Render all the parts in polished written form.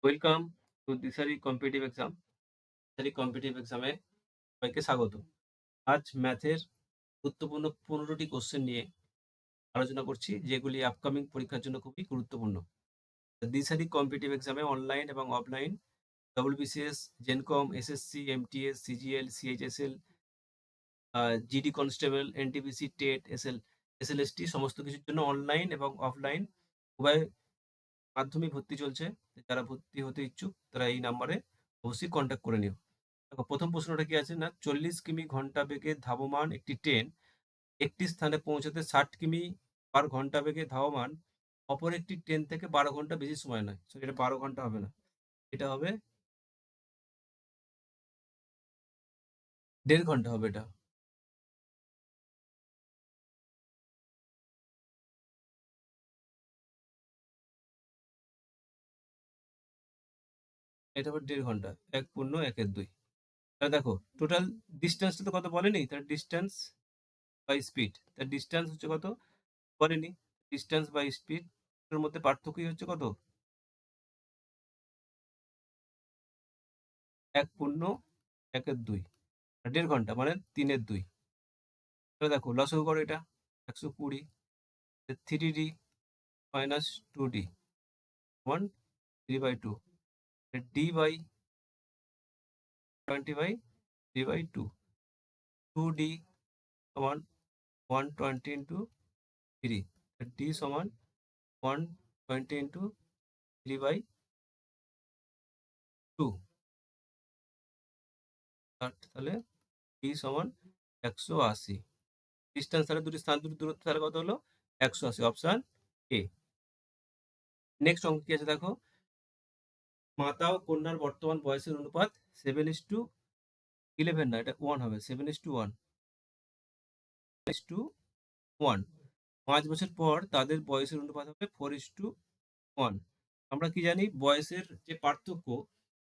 Welcome to Dishari competitive exam. Dishari competitive এক্সামে সবাইকে স্বাগত। আজ ম্যাথের গুরুত্বপূর্ণ ১৫টি কোশ্চেন নিয়ে আলোচনা করছি, যেগুলি আপকামিং পরীক্ষার জন্য খুবই গুরুত্বপূর্ণ। দিশারি কম্পিটিটিভ এক্সামে অনলাইন এবং offline WBCS, জেনকম, SSC, MTS, CGL, CHSL, GD constable, NTPC, TET, SLST সমস্ত কিছুর জন্য অনলাইন এবং অফলাইন উভয় মাধ্যমে ভর্তি চলছে। যারা ভর্তি হতে ইচ্ছুক তারা এই নাম্বারে অবশ্যই কন্ট্যাক্ট করে নিও। দেখো, প্রথম প্রশ্নটা কি আছে না, ৪০ কিমি ঘন্টা বেগে ধাবমান একটি ট্রেন একটি স্থানে পৌঁছাতে ৬০ কিমি পার ঘন্টা বেগে ধাবমান অপর একটি ট্রেন থেকে ১২ ঘন্টা বেশি সময় নেয়। সো এটা ১২ ঘন্টা হবে না, এটা হবে ১.৫ ঘন্টা হবে এটা। এটা হবে ১.৫ ঘন্টা। ১.১-২। তাহলে দেখো, টোটাল ডিস্টেন্সটা তো কত বলেনি, তার ডিস্টেন্স বাই স্পিড। তার ডিস্টেন্স হচ্ছে কত বলেনি, ডিস্টেন্স বাই স্পিড এর মধ্যে পার্থক্যই হচ্ছে কত, ১.১-২। ১.৫ ঘন্টা মানে ৩/২। তাহলে দেখো লসাগু করো এটা, ১২০ 3d মাইনাস 2d সমান 3/2, d বাই 20/3/2, 2d সমান 120 ইন্টু 3, d সমান 120 ইন্টু 3/2, তাহলে d সমান ১৮০। ডিস্টেন্স তাহলে দুটি স্থান, দুটি দূরত্ব তাহলে কত হলো, ১৮০। Option A. নেক্সট অঙ্ক কি আছে দেখো, মাতা ও কন্যার বর্তমান বয়সের অনুপাত 7:11, না এটা 1 হবে, 7:1, 1। ৫ বছর পর তাদের বয়সের অনুপাত হবে 4:1। আমরা কি জানি, বয়সের যে পার্থক্য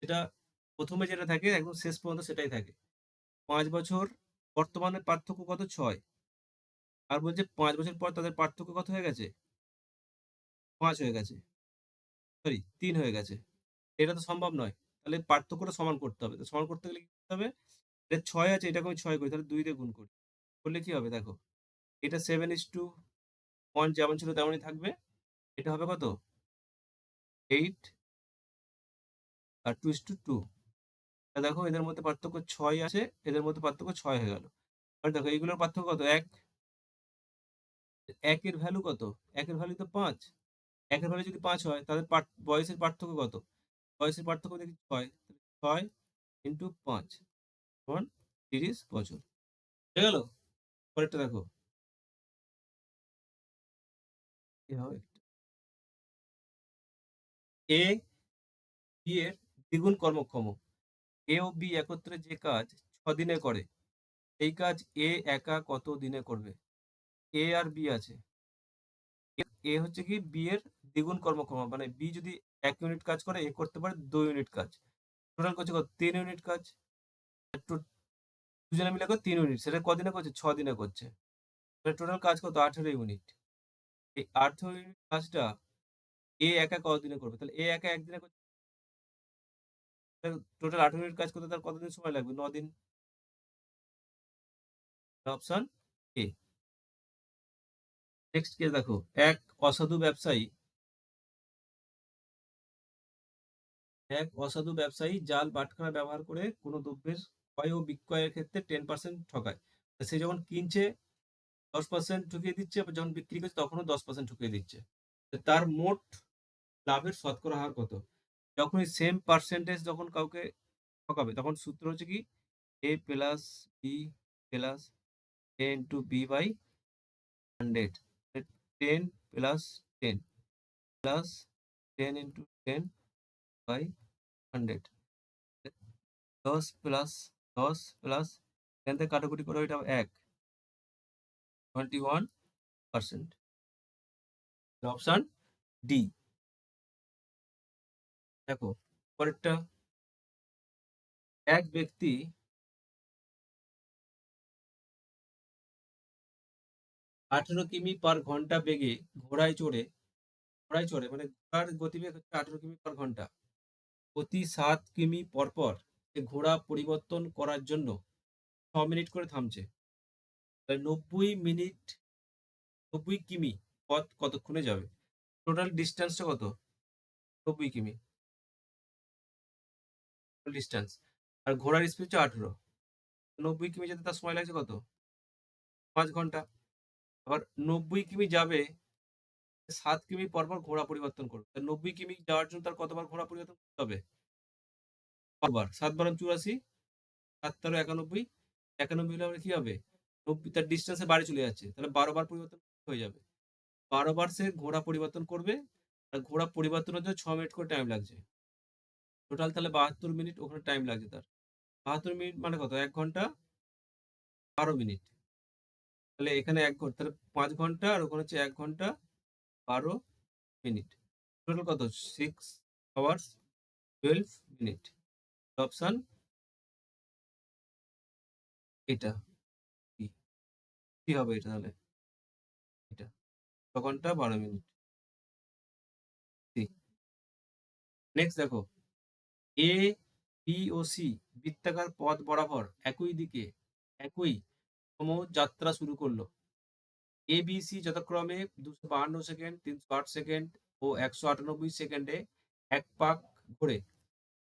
সেটা প্রথমে যেটা থাকে একদম শেষ পর্যন্ত সেটাই থাকে। ৫ বছর বর্তমানে পার্থক্য কত, ৬। আর বলছে ৫ বছর পর তাদের পার্থক্য কত হয়ে গেছে, ৫ হয়ে গেছে, সরি ৩ হয়ে গেছে। এটা তো সম্ভব নয়। তাহলে পার্থক্যটা সমান করতে হবে। তো সমান করতে গেলে কি করতে হবে, এটা ৬ আছে, এটাকে আমি ৬ করি, তাহলে ২ দিয়ে গুণ করি। করলে কি হবে দেখো, এটা 7:1 যেমন ছিল তেমনই থাকবে। এটা হবে কত, 8 আর 2:2। দেখো এদের মধ্যে পার্থক্য ৬ আছে, এদের মধ্যে পার্থক্য ৬ হয়ে গেল। আর দেখো এইগুলোর পার্থক্য কত, ১। ১ এর ভ্যালু কত, ১ এর ভ্যালু তো ৫। ১ এর ভ্যালু যদি ৫ হয় তাহলে বয়সের পার্থক্য কত, বয়সের পার্থক্য দেখি ৬। ৬ ইন্টু ৫ সমান ৩০ বছর। হয়ে গেল। পরেরটা দেখো কি হবে, এ বি এর দ্বিগুণ কর্মক্ষম। এ ও বি একত্রে যে কাজ ৬ দিনে করে, এই কাজ এ একা কত দিনে করবে। এ আর বি আছে, এ হচ্ছে কি বি এর দ্বিগুণ কর্মক্ষমতা, মানে বি যদি ১ ইউনিট কাজ করে, এ করতে পারে ২ ইউনিট কাজ। টোটাল করছে কত, ৩ ইউনিট কাজ। দুজনে মিলে করে ৩ ইউনিট, সেটা কদিনে করছে, ৬ দিনে করছে। টোটাল কাজ কত, ১৮ ইউনিট। এই ১৮ ইউনিট কাজটা এ একা কতদিনে করবে, তাহলে এ একা একদিনে করছে, টোটাল ১৮ ইউনিট কাজ করতে তার কতদিন সময় লাগবে, ৯ দিন। Option A. নেক্সট কেস দেখো, এক অসাধু ব্যবসায়ী জাল বাটখারা ব্যবহার করে কোনো দ্রব্যের ক্রয় ও বিক্রয়ের ক্ষেত্রে 10% ঠকায়। সে যখন কিনছে 10% ঠকিয়ে দিচ্ছে, আবার যখন বিক্রি করছে তখনও 10% ঠকিয়ে দিচ্ছে। তার মোট লাভের শতকরা হার কত। যখনই সেম পার্সেন্টেজ যখন কাউকে ঠকাবে, তখন সূত্র হচ্ছে কি, A plus B plus 10/100, 10 plus 10 plus 10/10/100, ১০ plus ১০ plus এখান থেকে কাটাকুটি করে এটা ১, 21%। Option D. দেখো পরেরটা, এক ব্যক্তি ১৮ কিমি পার ঘন্টা বেগে ঘোড়ায় চড়ে, মানে ঘোড়ার গতিবেগ হচ্ছে ১৮ কিমি পার ঘন্টা, প্রতি ৭ কিমি পরপর সে ঘোড়া পরিবর্তন করার জন্য ৬ মিনিট করে থামছে। তাহলে ৯০ মিনিট ৯০ কিমি পথ কতক্ষণে যাবে? টোটাল ডিসট্যান্সটা কত? ৯০ কিমি ডিসট্যান্স। আর ঘোড়ার স্পিড হচ্ছে ১৮। ৯০ কিমি যেতে তার সময় লাগছে কত? ৫ ঘন্টা। আবার ৯০ কিমি যাবে, ৭ কিমি পরপর ঘোড়া পরিবর্তন করবে। তা ৯০ কিমি যাওয়ার জন্য তার কতবার ঘোড়া পরিবর্তন করতে হবে? ৫ বার। ৭ বারাম ৮৪, ৭ তেরো ৯১। ৯১ হলে আবার কি হবে? ৯০ তার ডিসট্যান্স এর বাড়ি চলে যাচ্ছে। তাহলে ১২ বার পরিবর্তন হয়ে যাবে। ১২ বার সে ঘোড়া পরিবর্তন করবে। আর ঘোড়া পরিবর্তনের জন্য ৬ মিনিট করে টাইম লাগছে। টোটাল তাহলে ৭২ মিনিট ওখানে টাইম লাগছে তার। ৭২ মিনিট মানে কত? ১ ঘন্টা ১২ মিনিট। তাহলে এখানে ১ ঘন্টা, তাহলে ৫ ঘন্টা আর ওখানে হচ্ছে ১ ঘন্টা ১২ মিনিট। টোটাল কত? 6 আওয়ার্স 12 মিনিট। অপশন এটা। কি? কি হবে এটা তাহলে? এটা। ৬ ঘন্টা ১২ মিনিট। সি। নেক্সট দেখো। এ, বি ও সি বৃত্তাকার পথ বরাবর একই দিকে একই সম যাত্রা শুরু করলো। এ, বি, সি যথাক্রমে ২৫২ সেকেন্ড, ৩০৮ সেকেন্ড ও ১৯৮ সেকেন্ডে এক পাক ঘোরে।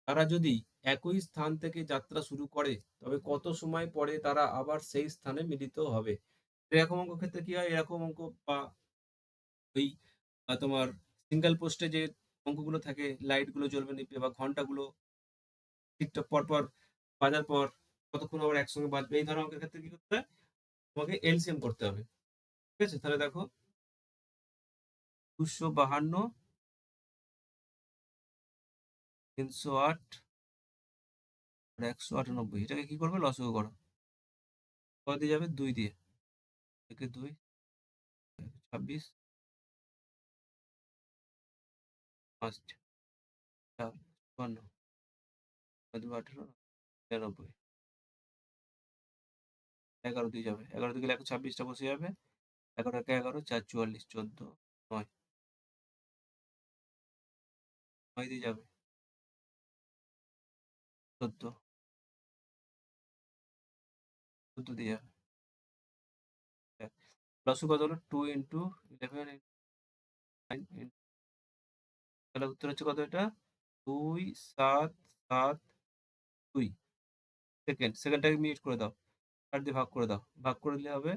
তারা যদি একই স্থান থেকে যাত্রা শুরু করে তবে কত সময় পরে তারা আবার সেই স্থানে মিলিত হবে? এরকম অঙ্ক ক্ষেত্রে কি হয়? এরকম অঙ্ক বা ওই তোমার সিঙ্গেল পোস্টে যে অঙ্কগুলো থাকে, লাইট গুলো জ্বলবে নিভবে বা ঘন্টাগুলো ঠিকঠাক পরপর বাজার পর কতক্ষণ আবার একসঙ্গে বাজবে, এই ধরনের অঙ্কের ক্ষেত্রে কি করতে হয়? তোমাকে এলসিএম করতে হবে। ঠিক আছে? তাহলে দেখো ২৫২, ৩০৮ আর ১৯৮। এটাকে কি করবে? লসাগু করো। কত দিয়ে যাবে? ২ দিয়ে। একে ২, ২৬, ৫, ৪, ৫৪, ২ ১৮, ৯৯। ১১ দিয়ে যাবে। ১১ দিয়ে গেলে ১২৬ টা বসে যাবে। ১১ একে ১১, ৪ ৪৪, ১৪, ৯। ৯ দিয়ে যাবে। ১৪, ১৪ দিয়ে যাবে। লসাগু কত হলো? 2 ইন্টু 11 9 তাহলে উত্তর হচ্ছে কত এটা? ২ ৭ ৭ ২ সেকেন্ড। সেকেন্ডটাকে মিনিট করে দাও। ৮ দিয়ে ভাগ করে দাও। ভাগ করে দিলে হবে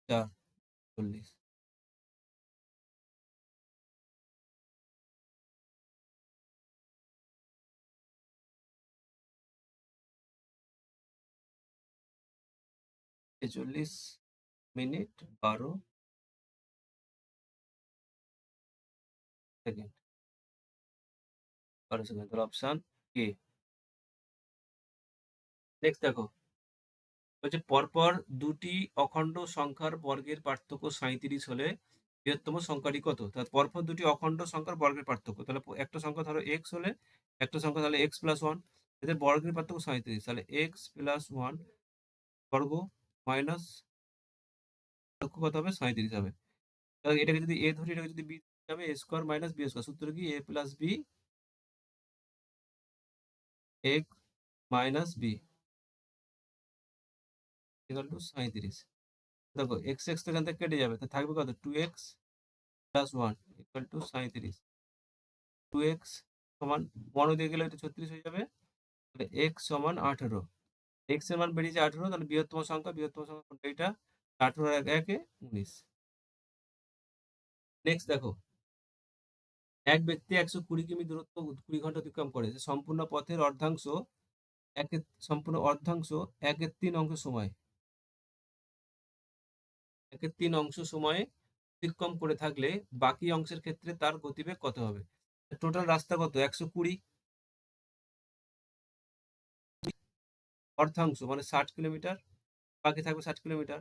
৪ ৪০। ৪৬ মিনিট ১২ সেকেন্ড। ১২ সেকেন্ড। তাহলে অপশন এ। নেক্সট দেখো। বলছে পরপর ২ টি অখণ্ড সংখ্যার বর্গের পার্থক্য ৩৭ হলে বৃহত্তম সংখ্যাটি কত? তাহলে পরপর ২ টি অখণ্ড সংখ্যার বর্গের পার্থক্য। তাহলে একটা সংখ্যা ধরো x হলে, একটা সংখ্যা তাহলে x প্লাস 1, এদের বর্গের পার্থক্য ৩৭। তাহলে x প্লাস 1 বর্গ মাইনাস পার্থক্য কত হবে? ৩৭ হবে। তাহলে এটাকে যদি a ধরি, এটাকে যদি b যাবে a square minus b square. সূত্র কি? a plus b x minus b equal to ৩৭। দেখো x x তো এখান থেকে কেটে যাবে। তা থাকবে কত? 2x plus 1 equal to ৩৭। 2x সমান 1 দিয়ে গেলে এটা ৩৬ হয়ে যাবে। তাহলে x সমান 18। x এর মান বেরিয়েছে 18। তাহলে বৃহত্তম সংখ্যা কোনটা? এটা। 18 আর 1 19। নেক্সট দেখো। এক ব্যক্তি ১২০ কিমি দূরত্ব ২০ ঘন্টা অতিক্রম করে। সে সম্পূর্ণ অর্ধাংশ ১/৩ অংশ সময় ১/৩ অংশ সময়ে অতিক্রম করে থাকলে বাকি অংশের ক্ষেত্রে তার গতিবেগ কত হবে? টোটাল রাস্তা কত? ১২০। অর্ধাংশ মানে ৬০ কিলোমিটার, বাকি থাকবে ৬০ কিলোমিটার।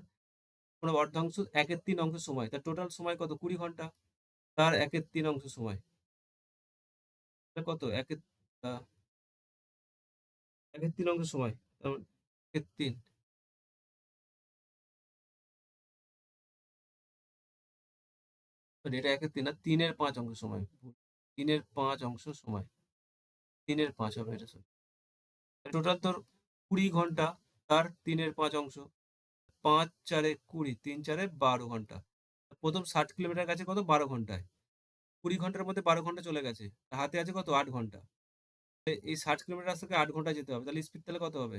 কোনো অর্ধাংশ ১/৩ অংশ সময়। তার টোটাল সময় কত? ২০ ঘন্টা। তার ১/৩ অংশ সময়। তাহলে কত? ১/৩ অংশ সময়। তার মানে ১/৩ এটা ১ এর ৩ না, ৩ এর ৫ অংশ সময়। ৩ এর ৫ অংশ সময়। ৩ এর ৫ হবে এটা সরি। টোটাল তোর ২০ ঘন্টা, তার ৩ এর ৫ অংশ। ৫ ৪ এ ২০, ৩ ৪ এ ১২ ঘন্টা। ১ম ৬০ কিলোমিটার গেছে কত? ১২ ঘন্টায়। ২০ ঘন্টার মধ্যে ১২ ঘন্টা চলে গেছে। হাতে আছে কত? ৮ ঘন্টা। এই ৬০ কিলোমিটার রাস্তাকে ৮ ঘন্টায় যেতে হবে। তাহলে স্পিড তাহলে কত হবে?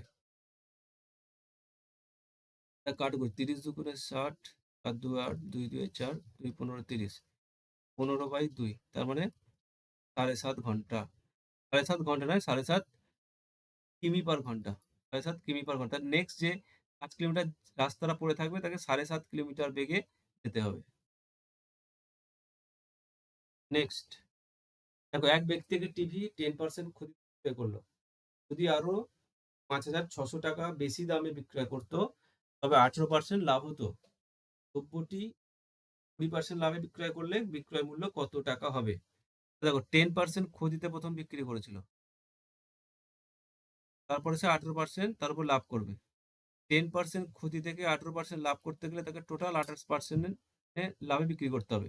কাটবো ৩০ দুগুণে ৬০, ৪ ২ ৮, ২ ২ ৪, ২ ১৫ ৩০। ১৫/২ তার মানে ৭.৫ ঘন্টা। ৭.৫ ঘন্টা নয়, ৭.৫ কিমি পার ঘন্টা। ৭.৫ কিমি পার ঘন্টা। নেক্সট যে ৫ কিলোমিটার রাস্তাটা পড়ে থাকবে তাকে ৭.৫ কিলোমিটার বেগে যেতে হবে। নেক্সট দেখো, এক ব্যক্তি একটি টিভি 10% ক্ষতি বিক্রয় করলো। যদি আরো ৳৫,৬০০ বেশি দামে বিক্রয় করত, তবে ১৮% লাভ হতো। দ্রব্যটি ২০% লাভে বিক্রয় করলে বিক্রয় মূল্য কত টাকা হবে? দেখো 10% ক্ষতিতে প্রথম বিক্রি করেছিল। তারপরে সে 18% তার উপর লাভ করবে। 10% ক্ষতি থেকে 18% লাভ করতে গেলে তাকে টোটাল 28% এ লাভে বিক্রি করতে হবে।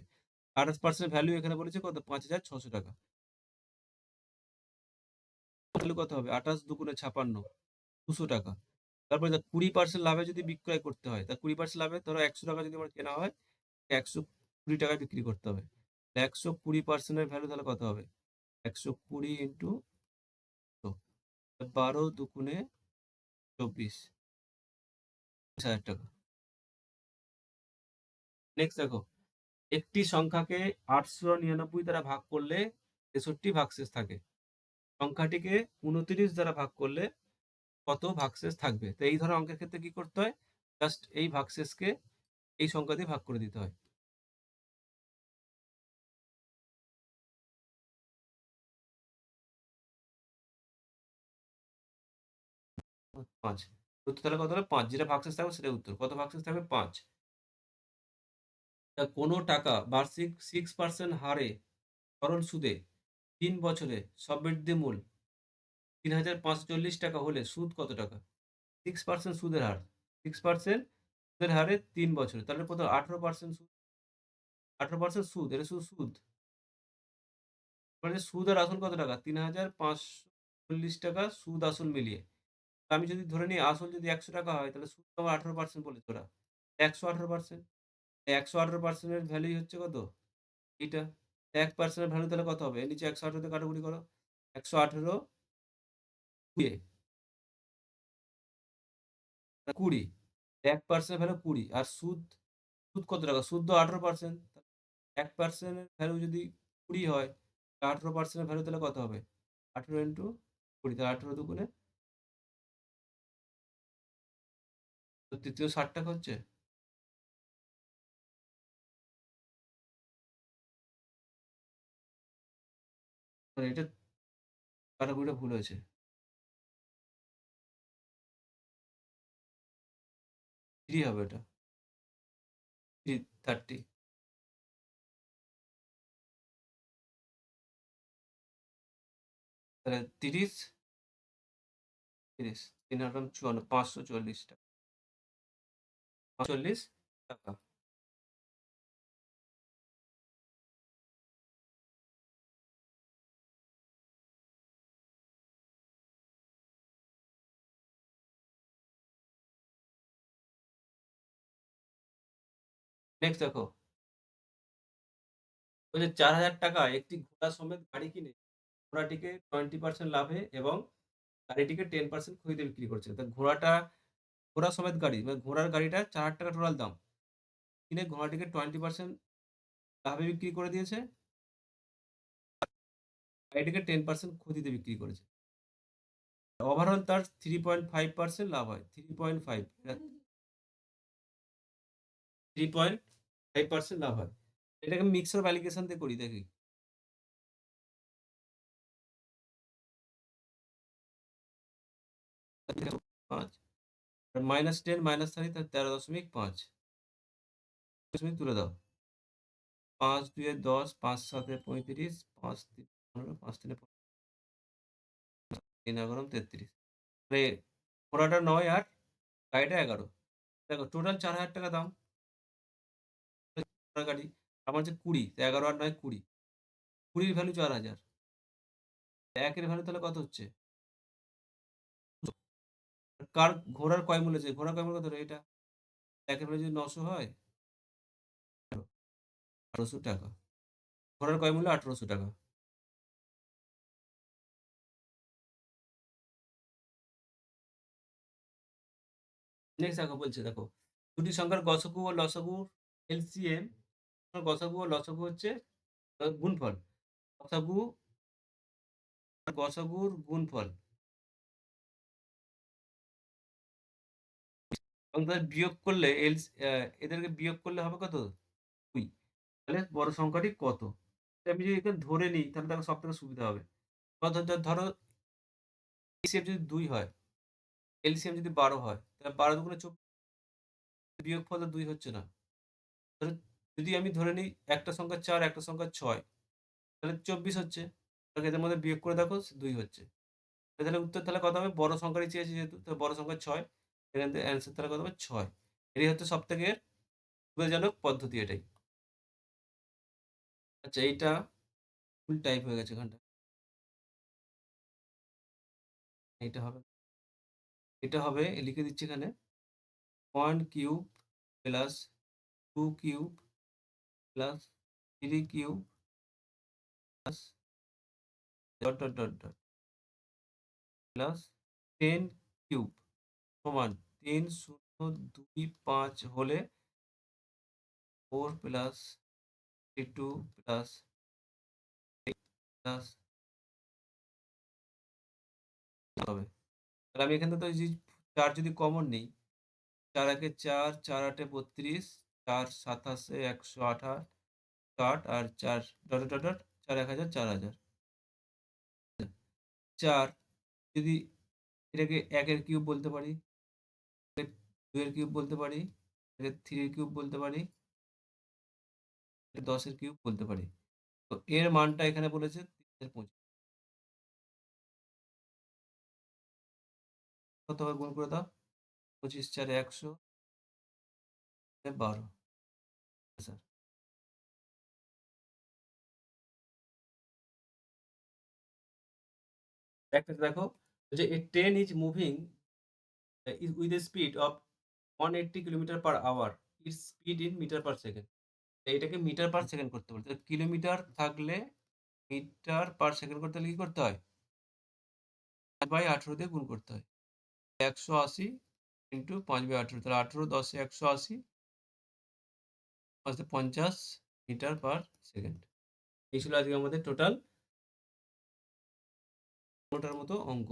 28% ভ্যালু এখানে বলেছে কত? ৳৫,৬০০। ভ্যালু কত হবে? ২৮ দুগুণে ৫৬, ৳২০০। তারপরে দেখ 20% লাভে যদি বিক্রয় করতে হয়, তা 20% লাভে ধরো ৳১০০ যদি আমার কেনা হয়, ৳১২০ বিক্রি করতে হবে। ১২০% এর ভ্যালু তাহলে কত হবে? ১২০ ইন্টু ১২ দুগুণে ২৪, ৳২০,০০০। নেক্সট দেখো, একটি সংখ্যাকে ৮৯৯ দ্বারা ভাগ করলে ৬৩ ভাগশেষ থাকে। সংখ্যাটিকে ২৯ দ্বারা ভাগ করলে কত ভাগশেষ থাকবে? তো এই ধরনের অঙ্কের ক্ষেত্রে কি করতে হয়? জাস্ট এই ভাগশেষকে এই সংখ্যা দিয়ে ভাগ করে দিতে হয়। ৫। উত্তর তাহলে কত হবে? ৫। যেটা ভাগশেষ থাকবে সেটাই উত্তর। কত ভাগশেষ থাকবে? ৫। কোনো টাকা বার্ষিক 6% হারে সরল সুদে ৩ বছরে সবৃদ্ধি মূল ৳৩,৫৪০ হলে সুদ কত টাকা? 6% সুদের হার। 6% সুদের হারে ৩ বছরে। তাহলে কত? 18% সুদ। 18% সুদ। এটা শুধু সুদ। মানে সুদ আর আসল কত টাকা? ৳৩,৫৪০ সুদ আসল মিলিয়ে। আমি যদি ধরে নিই আসল যদি ৳১০০ হয় তাহলে সুদ তো আমার 18% বলেছে ওরা। ১১৮%। ১১৮% এর ভ্যালুই হচ্ছে কত? এইটা। ১% এর ভ্যালু তাহলে কত হবে? এর নিচে ১১৮ তে কাটাকুটি করো। ১১৮ ২ ২০। ১% এর ভ্যালু ২০ আর সুদ, সুদ কত টাকা? সুদ তো 18%। ১% এর ভ্যালু যদি ২০ হয়, 18% এর ভ্যালু তাহলে কত হবে? 18 ইন্টু ২০ তাহলে 18 দুগুণে ৩৬০ হচ্ছে। মানে এটা কাটাকুটিটা ভুল হয়েছে। ৩ হবে এটা। 30। তাহলে ৩০, ৩০, ৩ আট ৫৪ ৳৫৪০। ৳৪৫। নেক্সট দেখো, ওই যে ৳৪,০০০ একটি ঘোড়া সমেত গাড়ি কিনে ঘোড়াটিকে 20% লাভে এবং গাড়িটিকে 10% ক্ষতিতে বিক্রি করছে। তা ঘোড়া সমেত গাড়ি মানে ঘোড়ার গাড়িটা ৳৪,০০০ টোটাল দাম। কিনে ঘোড়াটিকে 20% লাভে বিক্রি করে দিয়েছে। গাড়িটিকে 10% ক্ষতিতে বিক্রি করেছে। ওভারঅল তার 3.5% লাভ হয়। 3.5 3.5% লাভ হয়। এটাকে মিক্স অফ অ্যালিগেশন দিয়ে করি দেখি। ৫ আর -10 -30 তাহলে 13.৫ দশমিক তুলে দাও। ৫ ২ এ ১০, ৫ ৭ এ ৩৫, ৫ ৩ ১৫, ৫ ৩ এ ৩ ১১ ৩৩। মানে ঘোড়াটা ৯ আর গাড়িটা ১১। দেখো টোটাল ৳৪,০০০ দাম ঘোড়ার গাড়ি। আমার হচ্ছে ২০, ১১ আর ৯ ২০। ২০ এর ভ্যালু ৪,০০০। ১ এর ভ্যালু তাহলে কত হচ্ছে? কার ঘোড়ার কয় মূল্য আছে? ঘোড়ার কয় মূল্য কত? এটা ১ এর ভ্যালু যদি ৯০০ হয়, ৳১৮০০। ঘোড়ার কয় মূল্য? ৳১৮০০। নেক্সট দেখো বলছে দেখো, দুটি সংখ্যার গসগু ও লসাগুর এলসিএম গসাগু ও লসাগু হচ্ছে গুণফল। গসাগু গসাগুর গুণফল এবং তাদের বিয়োগ করলে এদেরকে বিয়োগ করলে হবে কত? ২। তাহলে বড় সংখ্যাটি কত? আমি যদি এখানে ধরে নিই তাহলে দেখো সবথেকে সুবিধা হবে। ধরো এলসিএম যদি ২ হয়, এলসিএম যদি ১২ হয়, তাহলে ১২ দুগুণে বিয়োগফল তো ২ হচ্ছে না। তাহলে যদি আমি ধরে নিই একটা সংখ্যা ৪, একটা সংখ্যা ৬, তাহলে ২৪ হচ্ছে। তাহলে এদের মধ্যে বিয়োগ করে দেখো ২ হচ্ছে। তাহলে উত্তর তাহলে কত হবে? বড় সংখ্যাটি চেয়েছে যেহেতু, তাহলে বড় সংখ্যা ৬। এখান থেকে অ্যান্সার তাহলে কত হবে? ৬। এটাই হচ্ছে সবথেকে সুবিধাজনক পদ্ধতি এটাই। আচ্ছা এইটা ভুল টাইপ হয়ে গেছে এখানটা। এইটা হবে এটা হবে লিখে দিচ্ছি এখানে 1 cube plus 2 cube plus 3 cube plus dot plus 10 cube সমান ৩,০২৫ হলে 4 প্লাস 32 প্লাস প্লাস হবে। তাহলে আমি এখান থেকে তো এই যে ৪ যদি কমন নেই, ৪ একে ৪, ৪ আটে ৩২, ৪ সাতাশে ১২৮, ৬০ আর ৪ ডট ৪ ১০০০ ৪,০০০। ৪ যদি এটাকে ১ এর কিউব বলতে পারি, ২ এর কিউব বলতে পারি, এটাকে ৩ এর কিউব বলতে পারি, এটা ১০ এর কিউব বলতে পারি। তো এর মানটা এখানে বলেছে ৩,০২৫। কত হবে গুণ করে দাও। ২৫ ৪ ১০০ ১২ স্যার। একটা দেখো যে a train is moving is with a speed of 180 kilometre per hour. Its speed in metre per second. এটাকে মিটার পার সেকেন্ড করতে বলে। তাহলে কিলোমিটার থাকলে মিটার পার সেকেন্ড করতে হলে কি করতে হয়? ৫/১৮ দিয়ে গুণ করতে হয়। ১৮০ ইন্টু ৫/১৮ তাহলে ১৮ ১০ এ ১৮০ ৫ ৫০ মিটার পার সেকেন্ড। এই ছিল আজকে আমাদের টোটাল ১৫টার মতো অঙ্ক।